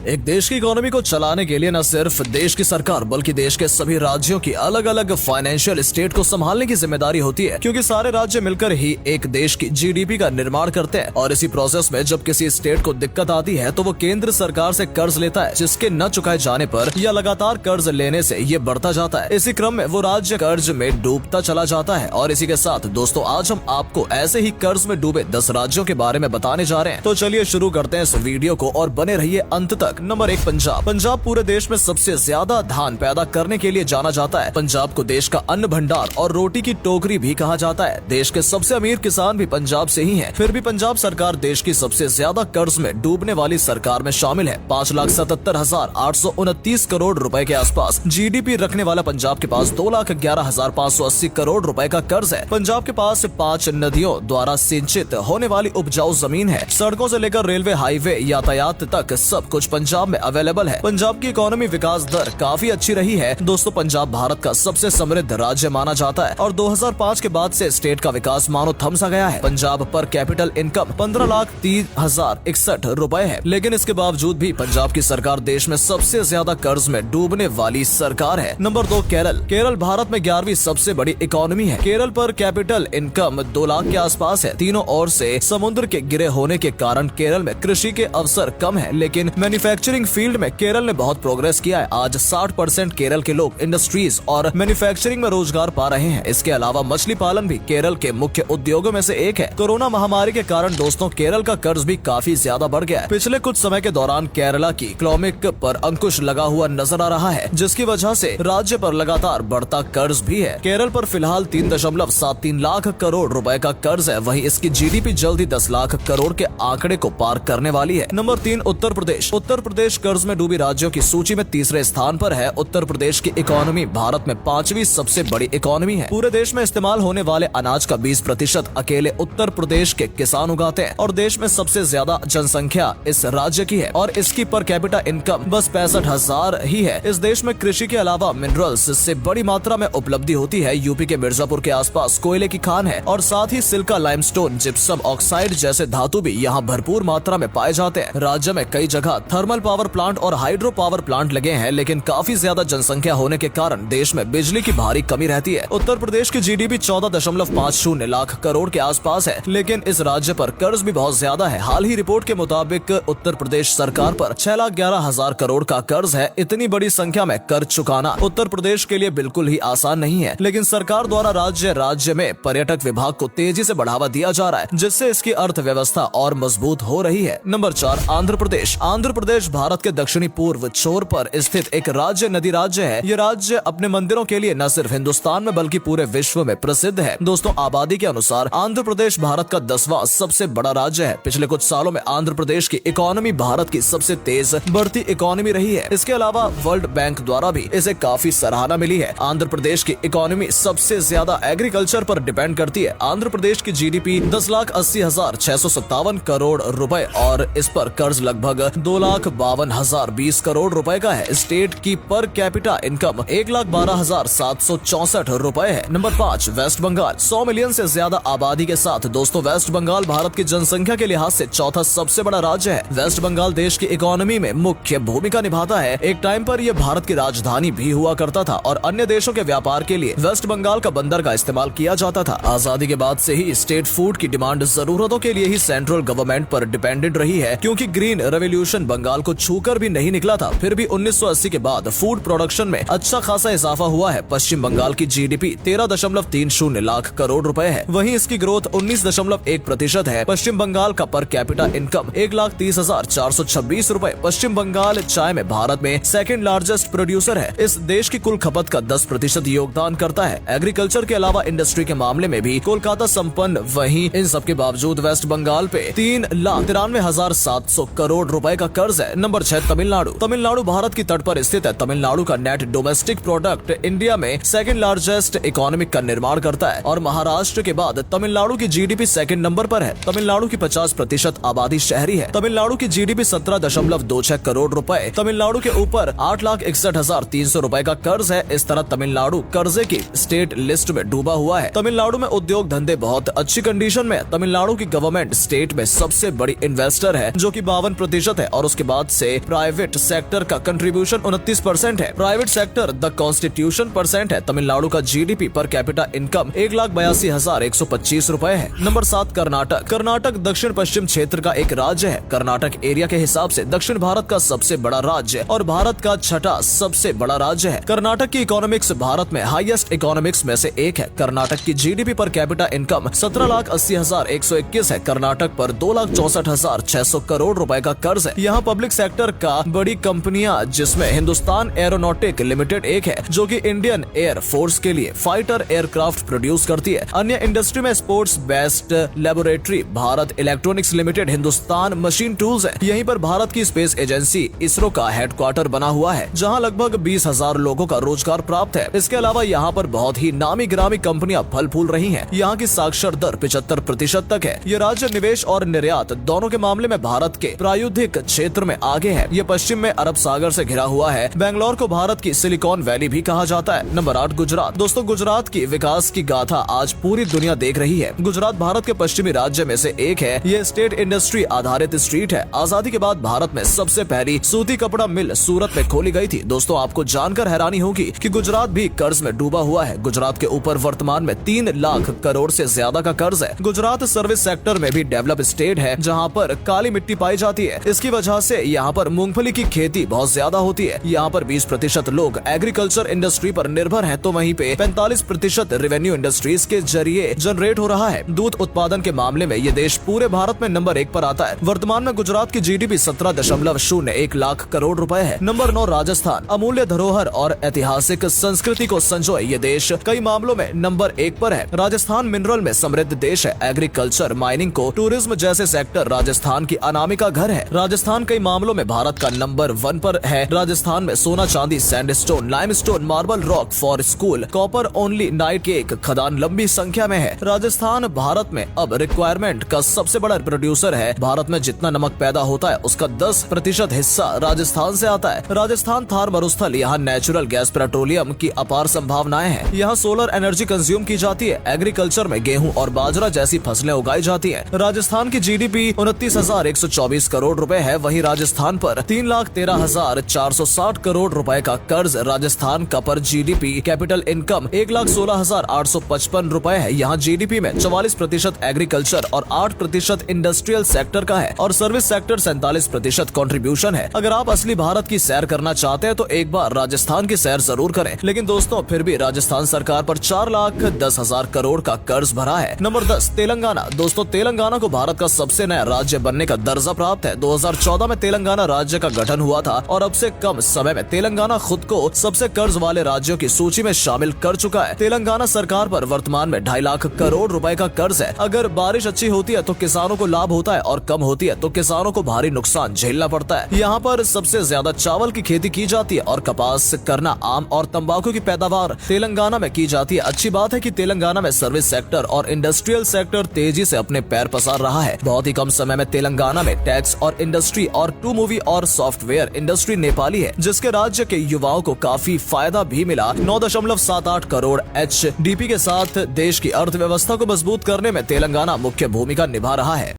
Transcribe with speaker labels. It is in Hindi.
Speaker 1: एक देश की इकोनॉमी को चलाने के लिए न सिर्फ देश की सरकार बल्कि देश के सभी राज्यों की अलग अलग फाइनेंशियल स्टेट को संभालने की जिम्मेदारी होती है, क्योंकि सारे राज्य मिलकर ही एक देश की जीडीपी का निर्माण करते हैं। और इसी प्रोसेस में जब किसी स्टेट को दिक्कत आती है तो वो केंद्र सरकार से कर्ज लेता है, जिसके न चुकाए जाने पर या लगातार कर्ज लेने से ये बढ़ता जाता है। इसी क्रम में वो राज्य कर्ज में डूबता चला जाता है। और इसी के साथ दोस्तों, आज हम आपको ऐसे ही कर्ज में डूबे 10 राज्यों के बारे में बताने जा रहे हैं। तो चलिए शुरू करते हैं इस वीडियो को और बने रहिए अंत तक। नंबर 1, पंजाब। पंजाब पूरे देश में सबसे ज्यादा धान पैदा करने के लिए जाना जाता है। पंजाब को देश का अन्न भंडार और रोटी की टोकरी भी कहा जाता है। देश के सबसे अमीर किसान भी पंजाब से ही हैं। फिर भी पंजाब सरकार देश की सबसे ज्यादा कर्ज में डूबने वाली सरकार में शामिल है। 5,77,829 करोड़ रुपए के आसपास जीडीपी रखने वाला पंजाब के पास 2,11,580 करोड़ रुपए का कर्ज है। पंजाब के पास 5 नदियों द्वारा सिंचित होने वाली उपजाऊ जमीन है। सड़कों से लेकर रेलवे, हाईवे, यातायात तक सब कुछ पंजाब में अवेलेबल है। पंजाब की इकोनॉमी विकास दर काफी अच्छी रही है। दोस्तों, पंजाब भारत का सबसे समृद्ध राज्य माना जाता है और 2005 के बाद से स्टेट का विकास मानो थम सा गया है। पंजाब पर कैपिटल इनकम 15,30,061 रुपए है, लेकिन इसके बावजूद भी पंजाब की सरकार देश में सबसे ज्यादा कर्ज में डूबने वाली सरकार है। नंबर 2, केरल। केरल भारत में 11वीं सबसे बड़ी इकोनॉमी है। केरल पर कैपिटल इनकम 2 लाख के आसपास है। तीनों ओर से समुद्र के घिरे होने के कारण केरल में कृषि के अवसर कम है, लेकिन मैन्युफैक्चरिंग फील्ड में केरल ने बहुत प्रोग्रेस किया है। आज 60% केरल के लोग इंडस्ट्रीज और मैन्युफैक्चरिंग में रोजगार पा रहे हैं। इसके अलावा मछली पालन भी केरल के मुख्य उद्योगों में से एक है। कोरोना महामारी के कारण दोस्तों, केरल का कर्ज भी काफी ज्यादा बढ़ गया है। पिछले कुछ समय के दौरान केरला की इकोनॉमिक पर अंकुश लगा हुआ नजर आ रहा है, जिसकी वजह से राज्य पर लगातार बढ़ता कर्ज भी है। केरल पर फिलहाल 3.73 लाख करोड़ रुपए का कर्ज है। वहीं इसकी जीडीपी जल्दी 10 लाख करोड़ के आंकड़े को पार करने वाली है। नंबर 3, उत्तर प्रदेश। उत्तर प्रदेश कर्ज में डूबी राज्यों की सूची में तीसरे स्थान पर है। उत्तर प्रदेश की इकोनॉमी भारत में 5वीं सबसे बड़ी इकोनॉमी है। पूरे देश में इस्तेमाल होने वाले अनाज का 20% अकेले उत्तर प्रदेश के किसान उगाते हैं और देश में सबसे ज्यादा जनसंख्या इस राज्य की है और इसकी पर कैपिटा इनकम बस 65,000 ही है। इस देश में कृषि के अलावा मिनरल्स से बड़ी मात्रा में उपलब्धि होती है। यूपी के मिर्जापुर के आसपास कोयले की खान है और साथ ही सिल्का, लाइमस्टोन, जिप्सम ऑक्साइड जैसे धातु भी यहाँ भरपूर मात्रा में पाए जाते हैं। राज्य में कई जगह थर्मल पावर प्लांट और हाइड्रो पावर प्लांट लगे हैं, लेकिन काफी ज्यादा जनसंख्या होने के कारण देश में बिजली की भारी कमी रहती है। उत्तर प्रदेश की जीडीपी 14.50 लाख करोड़ के आसपास है, लेकिन इस राज्य पर कर्ज भी बहुत ज्यादा है। हाल ही रिपोर्ट के मुताबिक उत्तर प्रदेश सरकार पर 6,11,000 करोड़ का कर्ज है। इतनी बड़ी संख्या में कर्ज चुकाना उत्तर प्रदेश के लिए बिल्कुल ही आसान नहीं है, लेकिन सरकार द्वारा राज्य में पर्यटक विभाग को तेजी से बढ़ावा दिया जा रहा है, जिससे इसकी अर्थव्यवस्था और मजबूत हो रही है। नंबर 4, आंध्र प्रदेश। आंध्र प्रदेश भारत के दक्षिणी पूर्व छोर पर स्थित एक नदी राज्य है। ये राज्य अपने मंदिरों के लिए न सिर्फ हिंदुस्तान में बल्कि पूरे विश्व में प्रसिद्ध है। दोस्तों, आबादी के अनुसार आंध्र प्रदेश भारत का 10वां सबसे बड़ा राज्य है। पिछले कुछ सालों में आंध्र प्रदेश की इकोनॉमी भारत की सबसे तेज बढ़ती इकोनॉमी रही है। इसके अलावा वर्ल्ड बैंक द्वारा भी इसे काफी सराहना मिली है। आंध्र प्रदेश की इकोनॉमी सबसे ज्यादा एग्रीकल्चर पर डिपेंड करती है। आंध्र प्रदेश की जीडीपी 10,80,657 करोड़ रुपए और इस पर कर्ज लगभग 2,52,020 करोड़ रुपए का है। स्टेट की पर कैपिटा इनकम 1,12,764 रुपए है। Number 5, waste Bengal. 100 मिलियन से ज्यादा आबादी के साथ दोस्तों, वेस्ट बंगाल भारत की जनसंख्या के लिहाज से चौथा सबसे बड़ा राज्य है। वेस्ट बंगाल देश की इकोनॉमी में मुख्य भूमिका निभाता है। एक टाइम पर यह भारत की राजधानी भी हुआ करता था और अन्य देशों के व्यापार के लिए वेस्ट बंगाल का बंदर का इस्तेमाल किया जाता था। आजादी के बाद से ही स्टेट फूड की डिमांड जरूरतों के लिए ही सेंट्रल गवर्नमेंट पर डिपेंडेंट रही है, क्योंकि ग्रीन रेवोल्यूशन बंगाल को छूकर भी नहीं निकला था। फिर भी 1980 के बाद फूड प्रोडक्शन में अच्छा खासा इजाफा हुआ है। पश्चिम बंगाल की जीडीपी 13.30 लाख करोड़ रुपए है, वहीं इसकी ग्रोथ 19.1% है। पश्चिम बंगाल का पर कैपिटा इनकम 1,30,426 रुपए। पश्चिम बंगाल चाय में भारत में सेकंड लार्जेस्ट प्रोड्यूसर है। इस देश की कुल खपत का 10% योगदान करता है। एग्रीकल्चर के अलावा इंडस्ट्री के मामले में भी कोलकाता संपन्न। वहीं इन सब के बावजूद वेस्ट बंगाल पे 3,93,700 करोड़ रुपए का कर्ज है। नंबर 6, तमिलनाडु। तमिलनाडु भारत की तट पर स्थित है। तमिलनाडु का नेट डोमेस्टिक प्रोडक्ट इंडिया में सेकंड लार्जेस्ट इकोनॉमिक का निर्माण करता है और महाराष्ट्र के बाद तमिलनाडु की जीडीपी सेकंड नंबर पर है। तमिलनाडु की 50% आबादी शहरी है। तमिलनाडु की जीडीपी 17.26 करोड़ रुपए। तमिलनाडु के ऊपर 8,61,300 रुपए का कर्ज है। इस तरह तमिलनाडु कर्जे की स्टेट लिस्ट में डूबा हुआ है। तमिलनाडु में उद्योग धंधे बहुत अच्छी कंडीशन में। तमिलनाडु की गवर्नमेंट स्टेट में सबसे बड़ी इन्वेस्टर है, जो कि 52% है और उसके बाद से प्राइवेट सेक्टर का कंट्रीब्यूशन 29% है। Private sector the constitution percent है। तमिलनाडु का जीडीपी पर कैपिटा इनकम 1,82,125 रुपए है। नंबर 7 कर्नाटक। कर्नाटक दक्षिण पश्चिम क्षेत्र का एक राज्य है। कर्नाटक एरिया के हिसाब से दक्षिण भारत का सबसे बड़ा राज्य और भारत का छठा सबसे बड़ा राज्य है। कर्नाटक की इकोनॉमिक्स भारत में हाईएस्ट इकोनॉमिक्स में से एक है। कर्नाटक की जीडीपी पर कैपिटा इनकम 17,80,121 है। कर्नाटक पर 2,64,600 करोड़ रुपए का कर्ज है। यहाँ पब्लिक सेक्टर का बड़ी कंपनियां जिसमें हिंदुस्तान एरोनॉटिक लिमिटेड एक है, जो कि इंडियन एयर फोर्स के लिए फाइटर एयरक्राफ्ट प्रोड्यूस करती है। अन्य इंडस्ट्री में sports based laboratory Bharat electronics limited, Hindustan machine tools है। यहीं पर भारत की स्पेस एजेंसी इसरो का हेडक्वार्टर बना हुआ है, जहां लगभग 20,000 लोगों का रोजगार प्राप्त है। इसके अलावा यहाँ पर बहुत ही नामी गिरामी कंपनियां फल फूल रही हैं। यहाँ की साक्षर दर 75% तक है। ये राज्य निवेश और निर्यात दोनों के मामले में भारत के प्रायुधिक क्षेत्र में आगे है। ये पश्चिम में अरब सागर से घिरा हुआ है। बेंगलोर को भारत की सिलिकॉन वैली भी कहा जाता है। नंबर 8 गुजरात। दोस्तों, गुजरात की विकास की गाथा आज पूरी दुनिया देख रही है। गुजरात भारत के पश्चिमी राज्य में से एक है। ये स्टेट इंडस्ट्री आधारित स्ट्रीट है। आजादी के बाद भारत में सबसे पहली सूती कपड़ा मिल सूरत में खोली गई थी। दोस्तों, आपको जानकर हैरानी होगी कि गुजरात भी कर्ज में डूबा हुआ है। गुजरात के ऊपर वर्तमान में 3 लाख करोड़ से ज्यादा का कर्ज है। गुजरात सर्विस सेक्टर में भी डेवलप स्टेट है, जहाँ पर काली मिट्टी पाई जाती है। इसकी वजह से यहाँ पर मूंगफली की खेती बहुत ज्यादा होती है। यहाँ पर 20% लोग एग्रीकल्चर इंडस्ट्री पर निर्भर हैं, तो वहीं पे 45% रेवेन्यू इंडस्ट्रीज के जरिए जनरेट हो रहा है। दूध उत्पादन के मामले में ये देश पूरे भारत में नंबर 1 पर आता है। वर्तमान में गुजरात की जीडीपी 17.01 लाख करोड़ रुपए है। नंबर 9 राजस्थान। अमूल्य धरोहर और ऐतिहासिक संस्कृति को संजोए ये देश कई मामलों में नंबर 1 पर है। राजस्थान मिनरल में समृद्ध देश है। एग्रीकल्चर, माइनिंग को टूरिज्म जैसे सेक्टर राजस्थान की अनामिका घर है। राजस्थान कई मामलों में भारत का नंबर 1 पर है। राजस्थान में सोना, चांदी, sandstone, limestone, marble rock for school, copper only night cake खदान लंबी संख्या में है। राजस्थान भारत में अब रिक्वायरमेंट का सबसे बड़ा प्रोड्यूसर है। भारत में जितना नमक पैदा होता है उसका 10% हिस्सा राजस्थान से आता है। राजस्थान थार मरुस्थल, यहाँ नेचुरल गैस पेट्रोलियम की अपार संभावनाएं हैं। यहाँ सोलर एनर्जी कंज्यूम की जाती है। एग्रीकल्चर में गेहूं और बाजरा जैसी फसलें उगाई जाती हैं। राजस्थान की जीडीपी 29,124 करोड़ रुपए है। वहीं राजस्थान पर 3,13,460 करोड़ रुपए का कर्ज। राजस्थान का पर जीडीपी कैपिटल इनकम 1,16,855 रुपए है। यहाँ जीडीपी में 44% एग्रीकल्चर और 8% इंडस्ट्रियल सेक्टर का है और सर्विस सेक्टर 47% कंट्रीब्यूशन है। अगर आप असली भारत की सैर करना चाहते हैं तो एक बार राजस्थान की सैर जरूर करें। लेकिन दोस्तों, फिर भी राजस्थान सरकार पर 4,10,000 करोड़ का कर्ज भरा है। नंबर 10 तेलंगाना। दोस्तों, तेलंगाना को भारत का सबसे नया राज्य बनने का दर्जा प्राप्त है। 2014 में तेलंगाना राज्य का गठन हुआ था और अब से कम समय में तेलंगाना खुद को सबसे कर्ज वाले राज्यों की सूची में शामिल कर चुका है। तेलंगाना सरकार पर वर्तमान में 2.5 लाख करोड़ रुपए का कर्ज है। अगर बारिश अच्छी होती है तो किसानों को लाभ होता है और कम होती है तो किसानों को भारी नुकसान झेलना पड़ता है। यहाँ पर सबसे ज्यादा चावल की खेती की जाती है और कपास, गन्ना, आम और तंबाकू की पैदावार तेलंगाना में की जाती है। अच्छी बात है कि तेलंगाना में सर्विस सेक्टर और इंडस्ट्रियल सेक्टर तेजी से अपने पैर पसार रहा है। बहुत ही कम समय में तेलंगाना में टैक्स और इंडस्ट्री और टू मूवी और सॉफ्टवेयर इंडस्ट्री नेपाली है, जिसके राज्य के युवाओं को काफी फायदा भी मिला। 9.78 करोड़ HDP के साथ देश की अर्थव्यवस्था को मजबूत करने में तेलंगाना मुख्य भूमिका निभा रहा है।